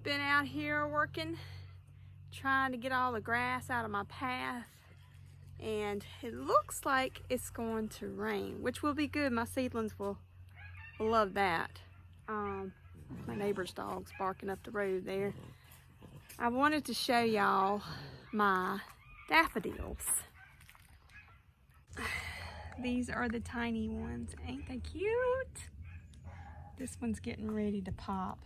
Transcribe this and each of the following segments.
been out here working, trying to get all the grass out of my path, and it looks like it's going to rain, which will be good. My seedlings will love that. My neighbor's dog's barking up the road there. I wanted to show y'all my daffodils. These are the tiny ones. Ain't they cute? This one's getting ready to pop.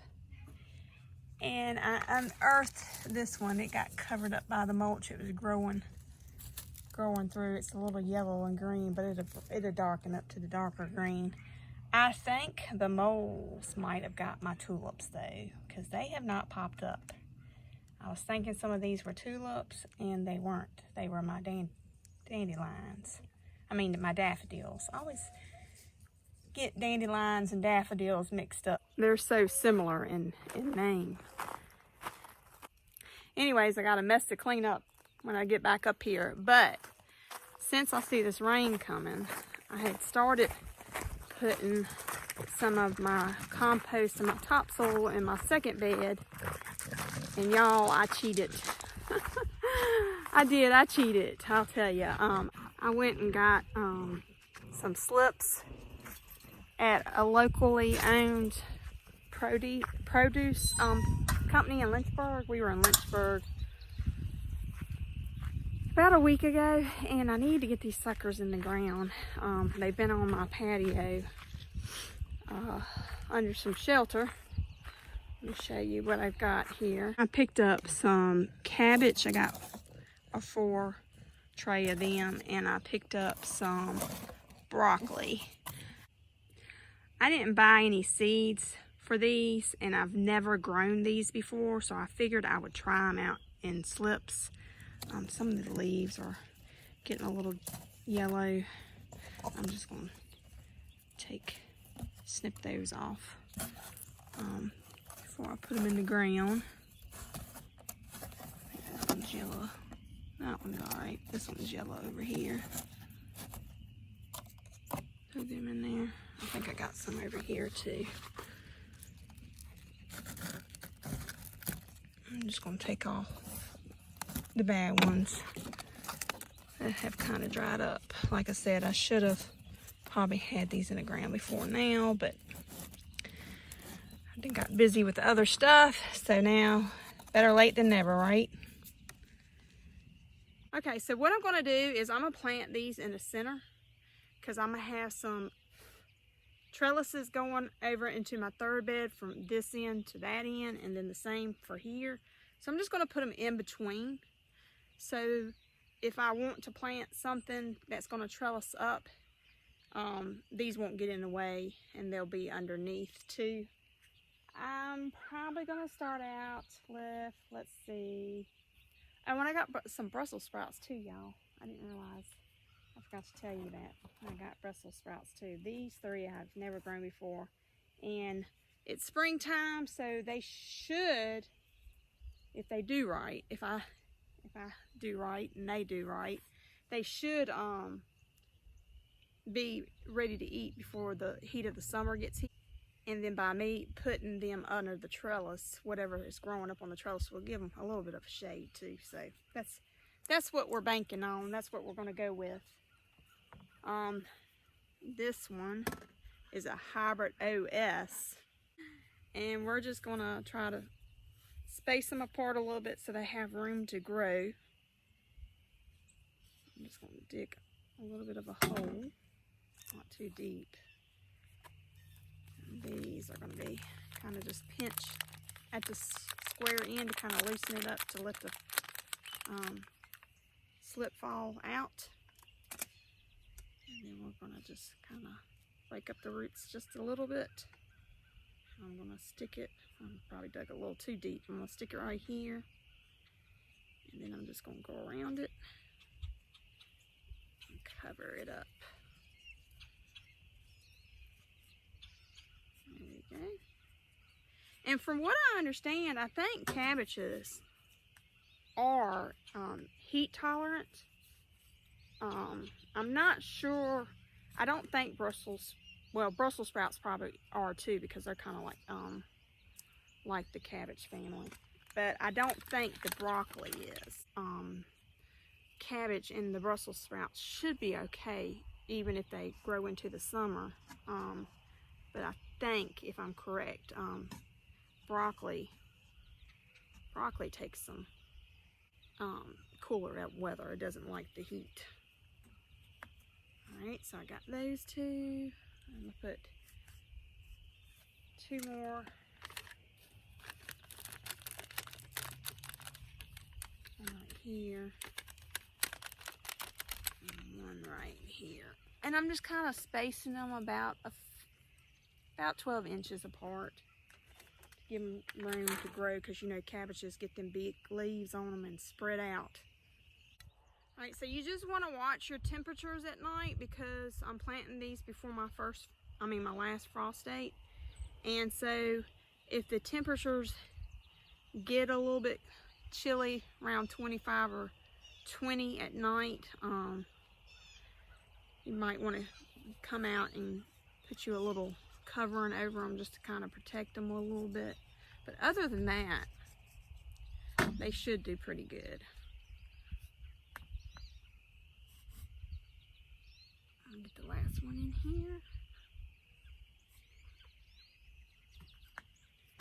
And I unearthed this one. It got covered up by the mulch. It was growing through. It's a little yellow and green, but it'll darken up to the darker green. I think the moles might have got my tulips though, because they have not popped up. I was thinking some of these were tulips, and they weren't. They were my dandelions. I mean, my daffodils. I always get dandelions and daffodils mixed up. They're so similar in name. Anyways, I got a mess to clean up when I get back up here. But since I see this rain coming, I had started putting some of my compost and my topsoil in my second bed. And y'all, I cheated. I cheated, I'll tell you. I went and got some slips at a locally owned produce company in Lynchburg. We were in Lynchburg about a week ago, and I need to get these suckers in the ground. They've been on my patio under some shelter. Let me show you what I've got here. I picked up some cabbage. I got a 4 tray of them, and I picked up some broccoli. I didn't buy any seeds for these, and I've never grown these before, so I figured I would try them out in slips. Some of the leaves are getting a little yellow. I'm just going to snip those off before I put them in the ground. That one's yellow. That one's alright. This one's yellow over here. Throw them in there. I think I got some over here too. I'm just going to take off the bad ones that have kind of dried up. Like I said, I should have probably had these in the ground before now, but I got busy with the other stuff, so now better late than never, right? Okay, so what I'm going to do is I'm going to plant these in the center, because I'm going to have some trellises going over into my third bed from this end to that end, and then the same for here. So I'm just going to put them in between. So if I want to plant something that's going to trellis up, these won't get in the way, and they'll be underneath too. I'm probably going to start out with, let's see. Oh, and I got some Brussels sprouts too, y'all. I didn't realize. I forgot to tell you that. I got Brussels sprouts too. These 3 I've never grown before. And it's springtime, so they should, if they do right, if I do right and they do right, they should be ready to eat before the heat of the summer gets here. And then by me putting them under the trellis, whatever is growing up on the trellis will give them a little bit of shade too. So that's what we're banking on. That's what we're going to go with. This one is a hybrid OS, and we're just going to try to space them apart a little bit so they have room to grow. I'm just going to dig a little bit of a hole, not too deep. And these are going to be kind of just pinch at the square end to kind of loosen it up to let the slip fall out. And then we're going to just kind of break up the roots just a little bit. I'm going to stick it, I probably dug a little too deep. I'm going to stick it right here. And then I'm just going to go around it and cover it up. There we go. And from what I understand, I think cabbages are heat tolerant. I'm not sure. I don't think Brussels sprouts probably are too, because they're kind of like like the cabbage family. But I don't think the broccoli is. Cabbage and the Brussels sprouts should be okay, even if they grow into the summer. But I think, if I'm correct, broccoli takes some cooler weather. It doesn't like the heat. Alright, so I got those two. I'm going to put 2 more. One right here. And one right here. And I'm just kind of spacing them about 12 inches apart. To give them room to grow, because you know cabbages get them big leaves on them and spread out. Alright, so you just want to watch your temperatures at night, because I'm planting these before my last frost date. And so if the temperatures get a little bit chilly, around 25 or 20 at night, you might want to come out and put you a little covering over them just to kind of protect them a little bit. But other than that, they should do pretty good. I'll get the last one in here.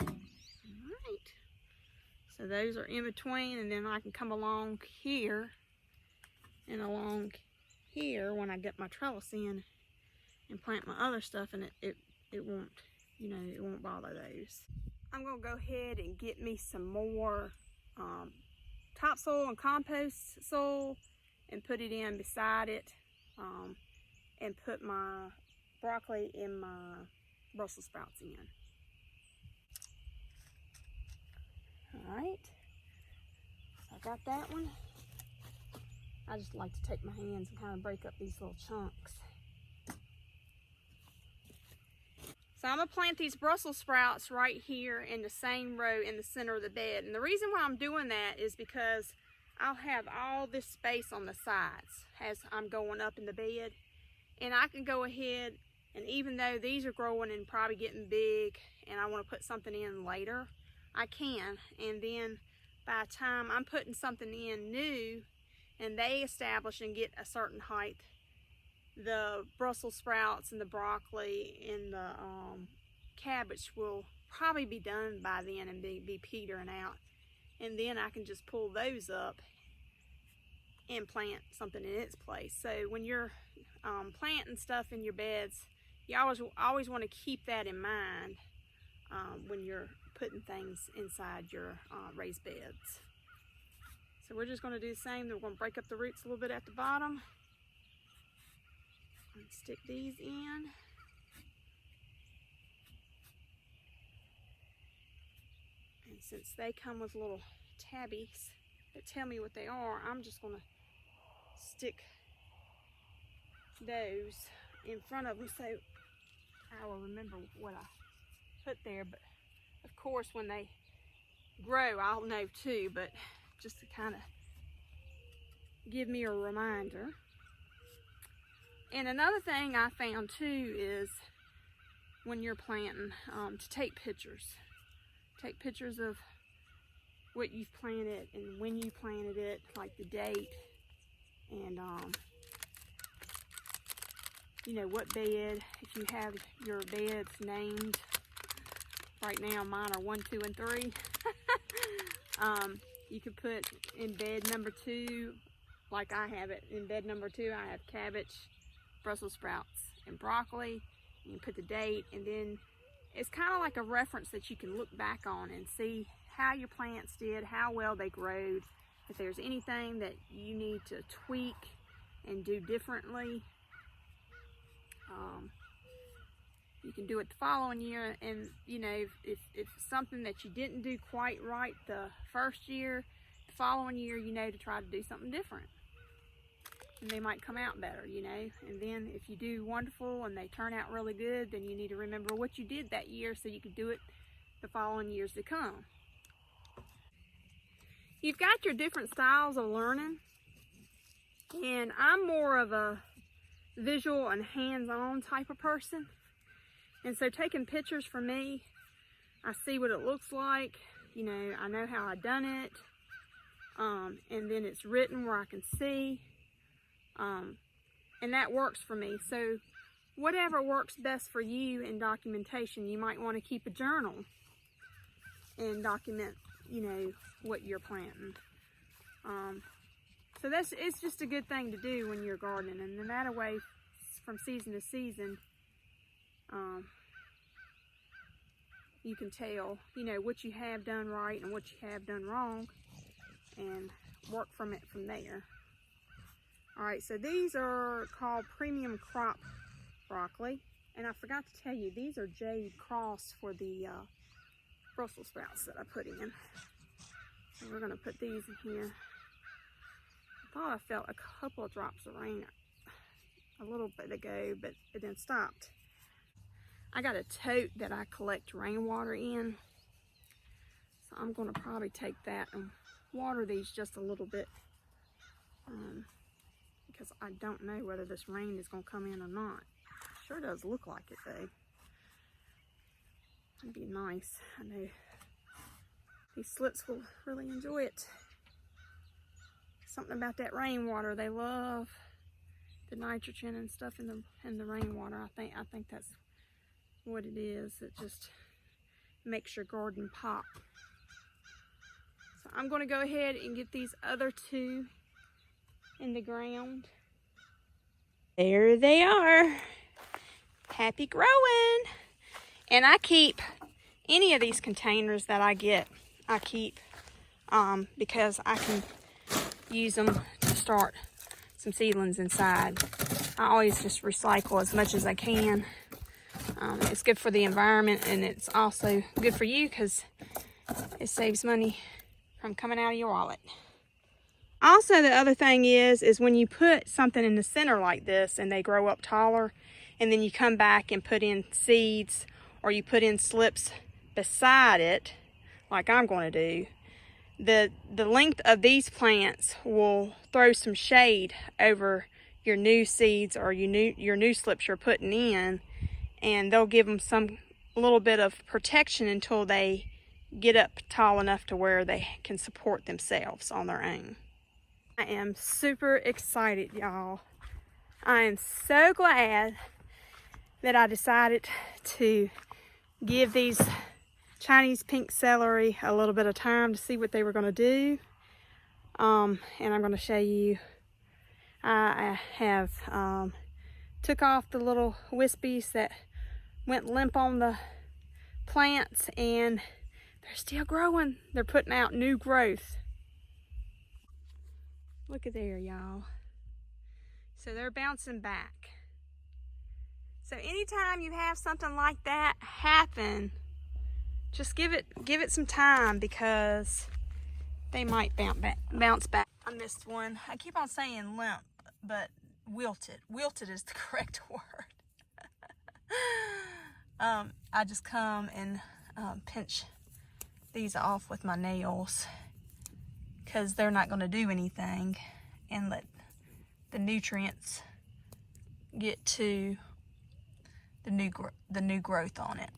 Alright. So those are in between, and then I can come along here and along here when I get my trellis in and plant my other stuff, and it won't, you know, it won't bother those. I'm gonna go ahead and get me some more topsoil and compost soil and put it in beside it, and put my broccoli and my Brussels sprouts in. Alright, I got that one. I just like to take my hands and kind of break up these little chunks. So I'm going to plant these Brussels sprouts right here in the same row in the center of the bed. And the reason why I'm doing that is because I'll have all this space on the sides as I'm going up in the bed. And I can go ahead, and even though these are growing and probably getting big and I want to put something in later, I can. And then by the time I'm putting something in new and they establish and get a certain height, the Brussels sprouts and the broccoli and the cabbage will probably be done by then and be petering out. And then I can just pull those up and plant something in its place. So when you're planting stuff in your beds, you always want to keep that in mind when you're putting things inside your raised beds. So we're just going to do the same. We're going to break up the roots a little bit at the bottom and stick these in. And since they come with little tabbies that tell me what they are, I'm just going to stick those in front of them so I will remember what I put there. But of course when they grow I'll know too, but just to kind of give me a reminder. And another thing I found too is when you're planting, to take pictures. Take pictures of what you've planted and when you planted it, like the date, and you know, what bed, if you have your beds named. Right now mine are 1, 2, and 3. You could put in bed number 2, like I have it. In bed number 2 I have cabbage, Brussels sprouts, and broccoli. You can put the date, and then it's kind of like a reference that you can look back on and see how your plants did, how well they growed, if there's anything that you need to tweak and do differently. You can do it the following year, and you know, if something that you didn't do quite right the first year, the following year you know to try to do something different, and they might come out better, you know. And then if you do wonderful and they turn out really good, then you need to remember what you did that year so you can do it the following years to come. You've got your different styles of learning, and I'm more of a visual and hands-on type of person. And so taking pictures for me I see what it looks like. You know, I know how I done it. And then it's written where I can see. And that works for me. So whatever works best for you in documentation, you might want to keep a journal and document, you know, what you're planting. So it's just a good thing to do when you're gardening, and then that way from season to season, you can tell, you know, what you have done right and what you have done wrong, and work from it from there. All right, so these are called premium crop broccoli, and I forgot to tell you, these are Jade Cross for the Brussels sprouts that I put in. So we're gonna put these in here. I thought I felt a couple of drops of rain a little bit ago, but it then stopped. I got a tote that I collect rainwater in, so I'm gonna probably take that and water these just a little bit, because I don't know whether this rain is gonna come in or not. Sure does look like it though. It'd be nice. I know these slips will really enjoy it. Something about that rainwater, they love the nitrogen and stuff in the rainwater. I think that's what it is. It just makes your garden pop. So I'm going to go ahead and get these other two in the ground. There they are. Happy growing. And I keep any of these containers that I get, I keep because I can use them to start some seedlings inside. I always just recycle as much as I can. It's good for the environment, and it's also good for you because it saves money from coming out of your wallet. Also, the other thing is when you put something in the center like this and they grow up taller, and then you come back and put in seeds, or you put in slips beside it, like I'm going to do, the length of these plants will throw some shade over your new seeds or your new slips you're putting in, and they'll give them some little bit of protection until they get up tall enough to where they can support themselves on their own. I am super excited, y'all. I am so glad that I decided to give these Chinese pink celery a little bit of time to see what they were going to do. And I'm going to show you. I have took off the little wispies that went limp on the plants, and they're still growing. They're putting out new growth. Look at there, y'all. So they're bouncing back. So anytime you have something like that happen, just give it some time, because they might bounce back. I missed one. I keep on saying limp, but wilted. Wilted is the correct word. I just come and pinch these off with my nails, because they're not going to do anything, and let the nutrients get to the new growth on it.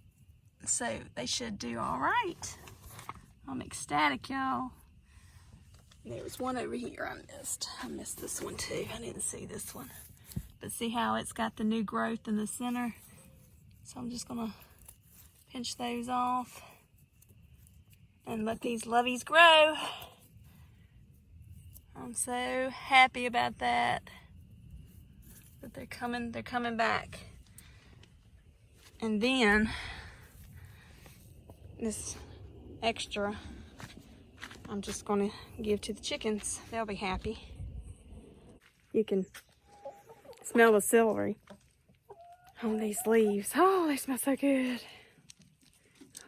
So they should do all right. I'm ecstatic, y'all. There was one over here I missed. I missed this one too. I didn't see this one. But see how it's got the new growth in the center? So I'm just gonna pinch those off and let these lovies grow. I'm so happy about that. But they're coming back. And then this extra, I'm just gonna give to the chickens. They'll be happy. You can smell the celery on these leaves. Oh, they smell so good.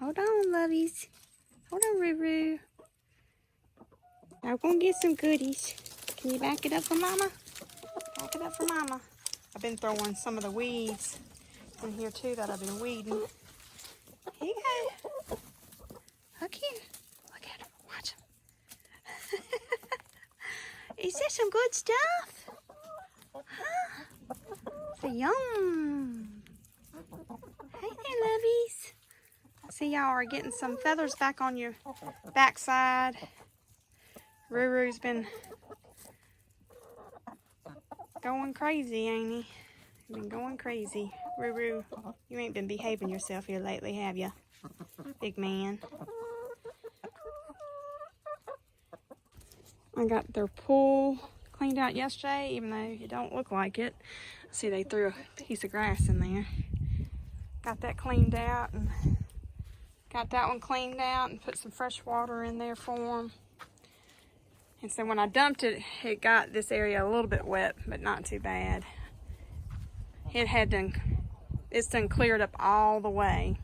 Hold on, lovies. Hold on, Ruru. Now we're gonna get some goodies. Can you back it up for Mama? Back it up for Mama. I've been throwing some of the weeds in here too that I've been weeding. Here you go. Look here. Look at him. Watch him. Is that some good stuff? Huh? So yum. Hey there, lovies. See, y'all are getting some feathers back on your backside. Ruru's been going crazy, ain't he? Been going crazy. Ruru, you ain't been behaving yourself here lately, have you? Big man. I got their pool cleaned out yesterday, even though it don't look like it. See, they threw a piece of grass in there. Got that cleaned out and got that one cleaned out and put some fresh water in there for them. And so when I dumped it, it got this area a little bit wet, but not too bad. It's done cleared up all the way.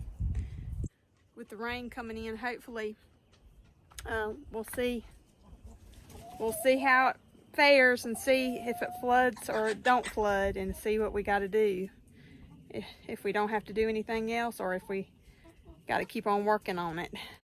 With the rain coming in, hopefully, we'll see how it fares and see if it floods or it don't flood, and see what we got to do. If we don't have to do anything else, or if we got to keep on working on it.